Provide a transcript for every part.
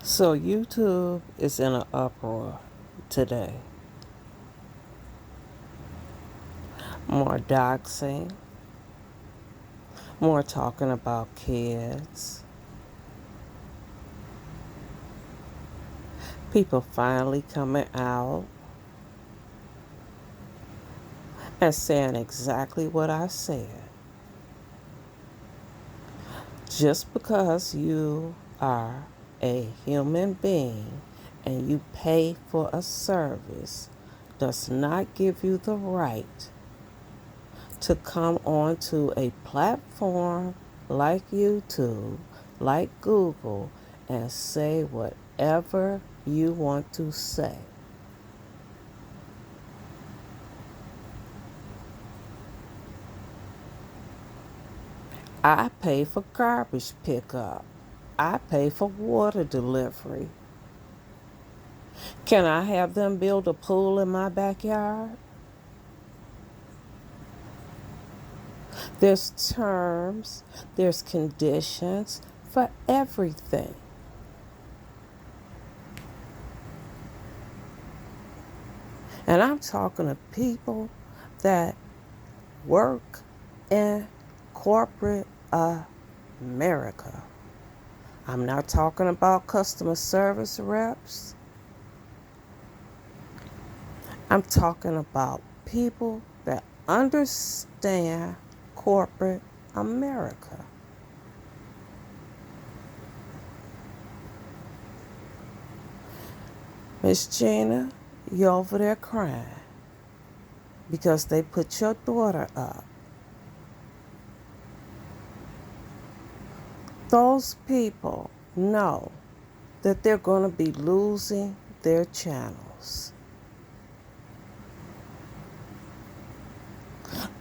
So YouTube is in an uproar today. More doxing, more talking about kids. People finally coming out and saying exactly what I said. Just because you are a human being and you pay for a service does not give you the right to come onto a platform like YouTube, like Google, and say whatever you want to say. I pay for garbage pickup. I pay for water delivery. Can I have them build a pool in my backyard? There's terms, there's conditions for everything. And I'm talking to people that work in corporate America. I'm not talking about customer service reps. I'm talking about people that understand corporate America. Miss Gina, you over there crying because they put your daughter up. Those people know that they're going to be losing their channels.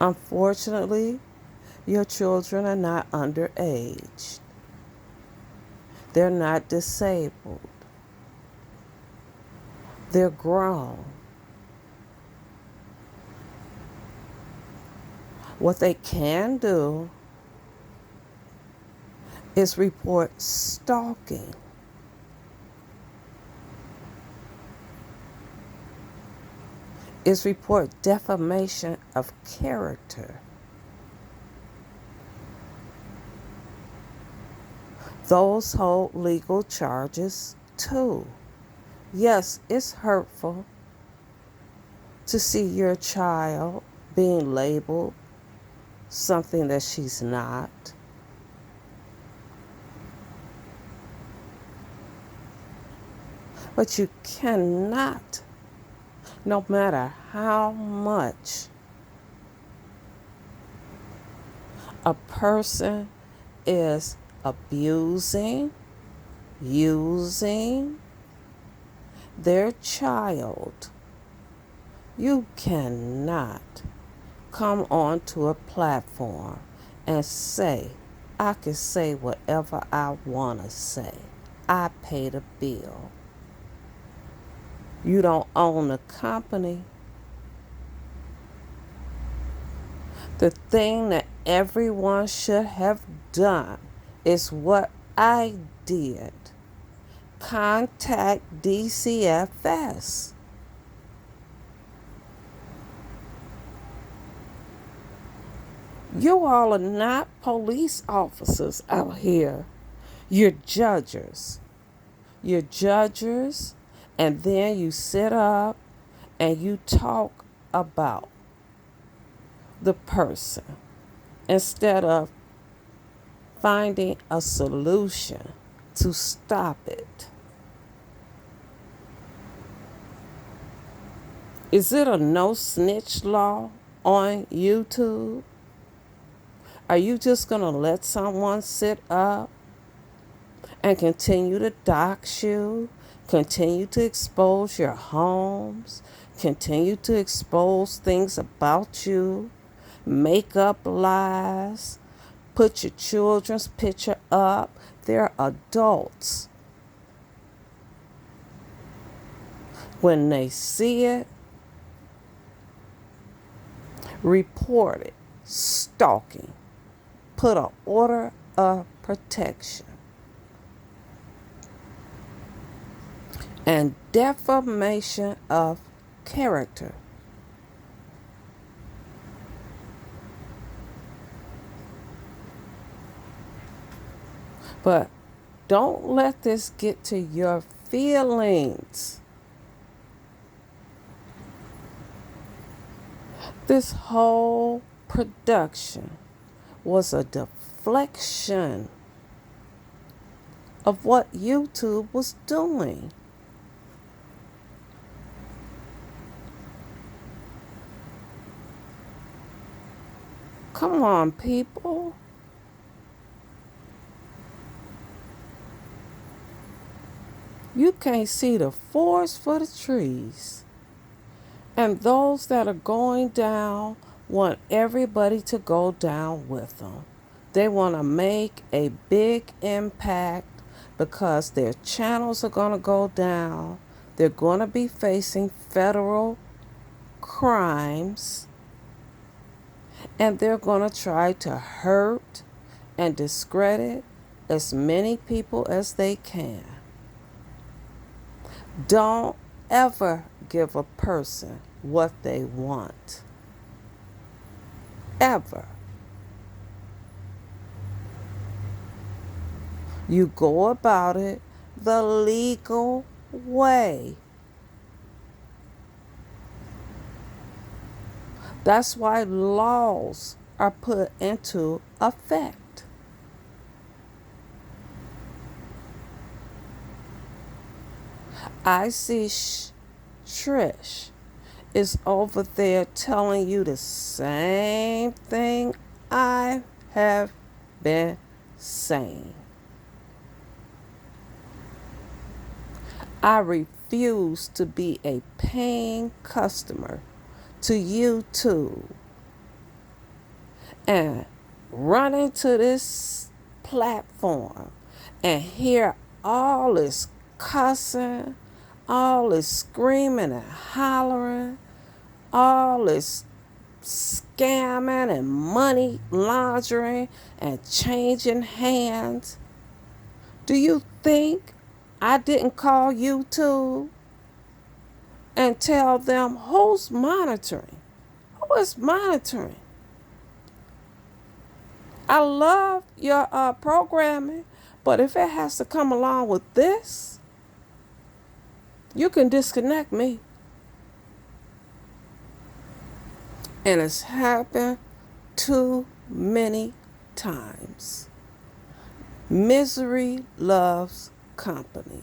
Unfortunately, your children are not underage. They're not disabled. They're grown. What they can do is report stalking. Is report defamation of character. Those hold legal charges too. Yes, it's hurtful to see your child being labeled something that she's not. But you cannot, no matter how much a person is abusing, using their child, you cannot come onto a platform and say, I can say whatever I want to say. I pay the bill. You don't own the company. The thing that everyone should have done is what I did. Contact DCFS. You all are not police officers out here. You're judges. You're judges, and then you sit up and you talk about the person instead of finding a solution to stop it. Is it a no snitch law on YouTube? Are you just going to let someone sit up and continue to dox you, continue to expose your homes, continue to expose things about you, make up lies, put your children's picture up? They're adults. When they see it, report it. Stalking. Put an order of protection. and defamation of character. But don't let this get to your feelings. This whole production was a deflection of what YouTube was doing. Come on, people. You can't see the forest for the trees. And those that are going down want everybody to go down with them. They want to make a big impact because their channels are going to go down. They're going to be facing federal crimes. And they're going to try to hurt and discredit as many people as they can. Don't ever give a person what they want. Ever. You go about it the legal way. That's why laws are put into effect. I see Trish is over there telling you the same thing I have been saying. I refuse to be a paying customer to YouTube and run into this platform and hear all this cussing, all this screaming and hollering, all this scamming and money laundering and changing hands. Do you think I didn't call YouTube and tell them who's monitoring? Who is monitoring? I love your programming, but if it has to come along with this, you can disconnect me. And it's happened too many times. Misery loves company.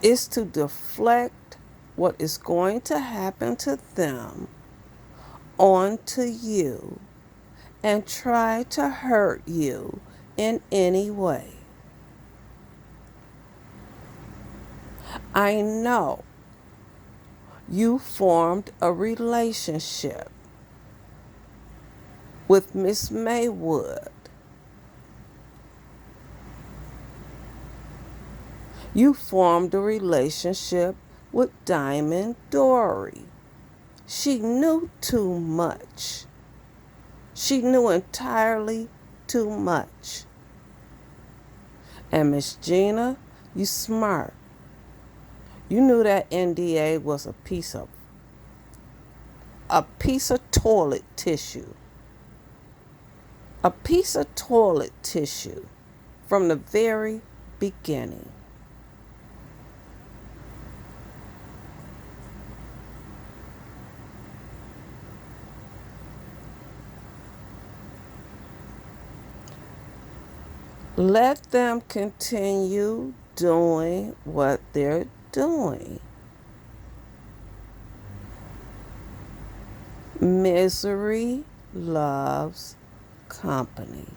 It's to deflect what is going to happen to them onto you and try to hurt you in any way. I know you formed a relationship with Miss Maywood. You formed a relationship with Diamond Dory. She knew too much. She knew entirely too much. And Miss Gina, you smart. You knew that NDA was a piece of toilet tissue. A piece of toilet tissue from the very beginning. Let them continue doing what they're doing. Misery loves company.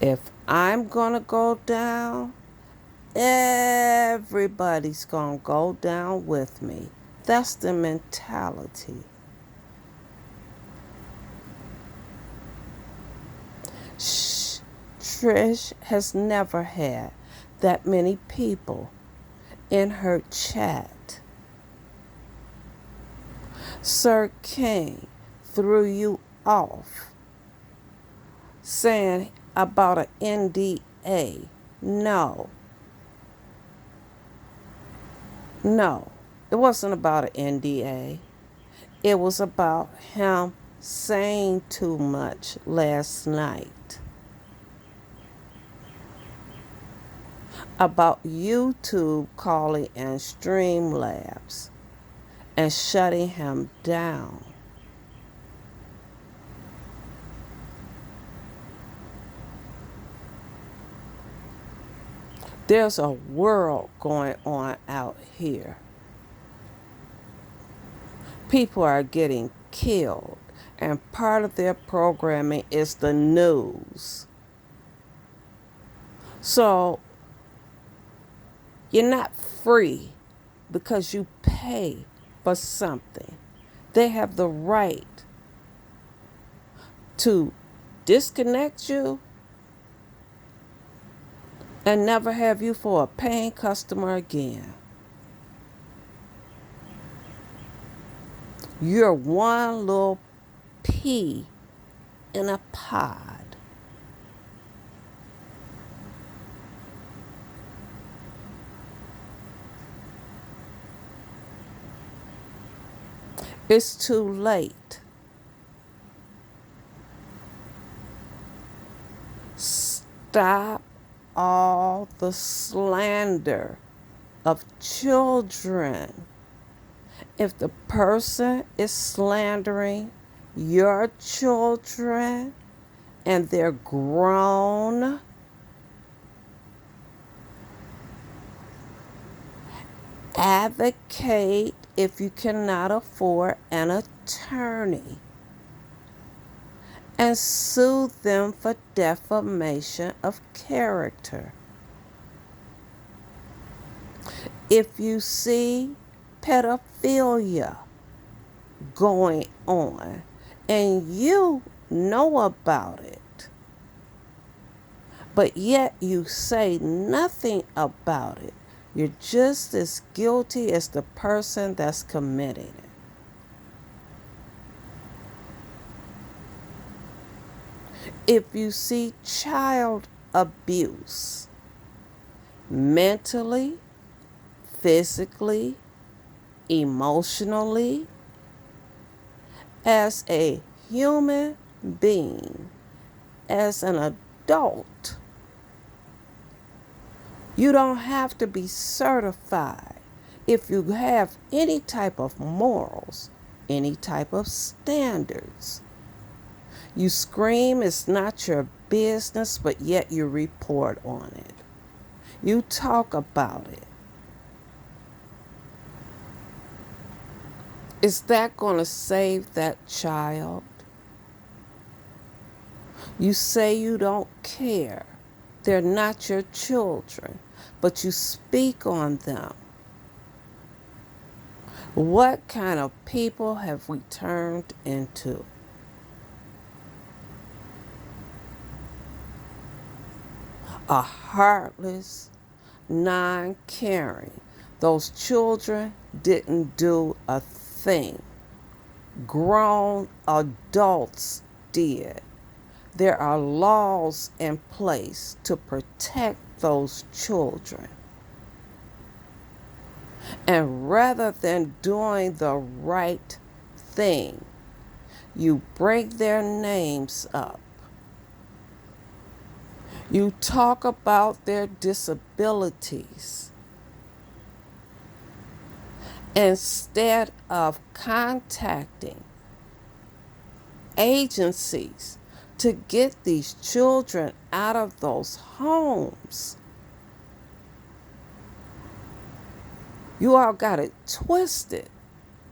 If I'm gonna go down, everybody's gonna go down with me. That's the mentality. Trish has never had that many people in her chat. Sir King threw you off, saying about an NDA. No, no, it wasn't about an NDA. It was about him saying too much last night about YouTube calling and Streamlabs and shutting him down. There's a world going on out here. People are getting killed, and part of their programming is the news. So you're not free because you pay for something. They have the right to disconnect you and never have you for a paying customer again. You're one little pea in a pod. It's too late. Stop all the slander of children. If the person is slandering your children and they're grown, advocate if you cannot afford an attorney and sue them for defamation of character. If you see pedophilia going on and you know about it, but yet you say nothing about it, you're just as guilty as the person that's committing it. If you see child abuse, mentally, physically, emotionally, as a human being, as an adult, you don't have to be certified. If you have any type of morals, any type of standards, you scream it's not your business, but yet you report on it. You talk about it. Is that going to save that child? You say you don't care. They're not your children, but you speak on them. What kind of people have we turned into? A heartless, non-caring. Those children didn't do a thing. Grown adults did. There are laws in place to protect those children. And rather than doing the right thing, you bring their names up. You talk about their disabilities instead of contacting agencies to get these children out of those homes. You all got it twisted.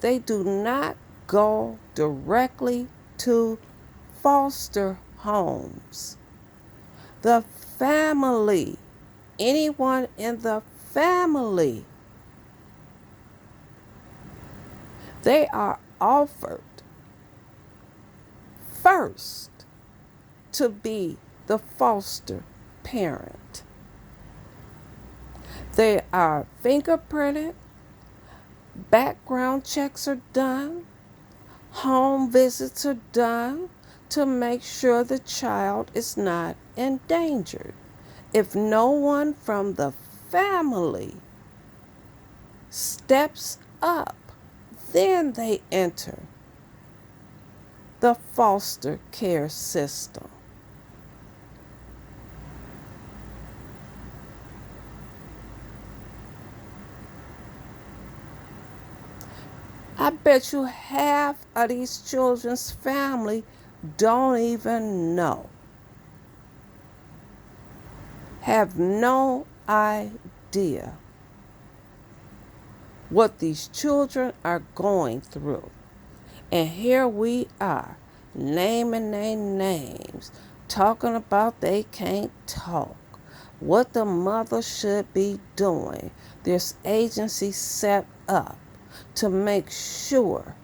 They do not go directly to foster homes. The family, anyone in the family, they are offered first to be the foster parent. They are fingerprinted, background checks are done, home visits are done to make sure the child is not endangered. If no one from the family steps up, then they enter the foster care system. I bet you half of these children's family don't even know, have no idea what these children are going through. And here we are, naming their names, talking about they can't talk, what the mother should be doing. There's agencies set up to make sure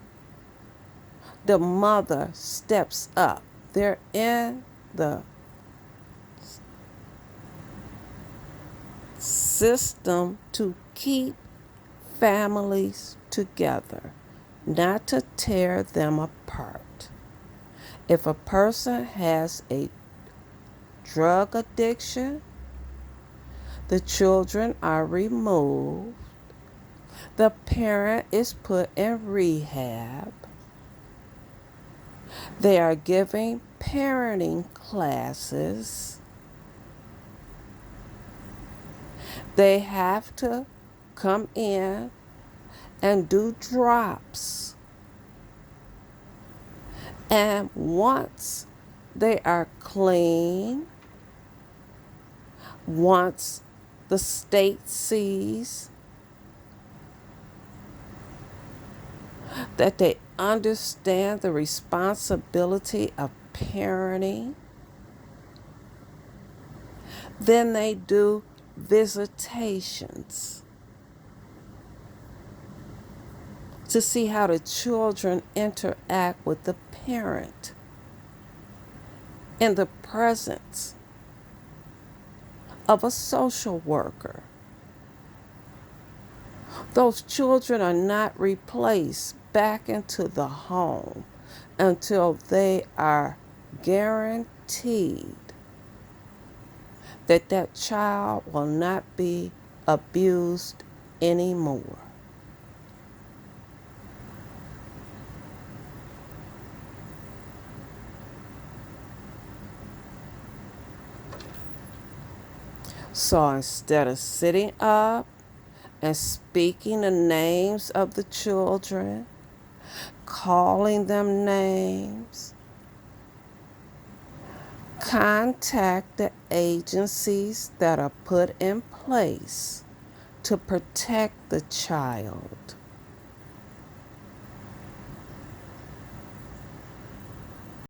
the mother steps up. They're in the system to keep families together, not to tear them apart. If a person has a drug addiction, the children are removed. The parent is put in rehab. They are giving parenting classes. They have to come in and do drops. And once they are clean, once the state sees that they understand the responsibility of parenting, then they do visitations to see how the children interact with the parent in the presence of a social worker. Those children are not replaced back into the home until they are guaranteed that that child will not be abused anymore. So instead of sitting up and speaking the names of the children, calling them names, contact the agencies that are put in place to protect the child.